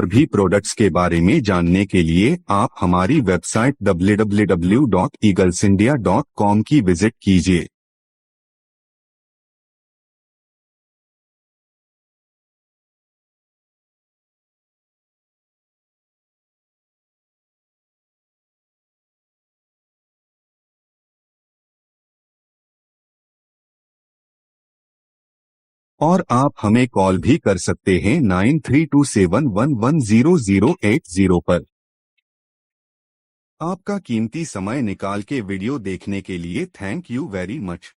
भी प्रोडक्ट्स के बारे में जानने के लिए आप हमारी वेबसाइट www.eaglesindia.com की विजिट कीजिए। और आप हमें कॉल भी कर सकते हैं 9327110080 पर। आपका कीमती समय निकाल के वीडियो देखने के लिए थैंक यू वेरी मच।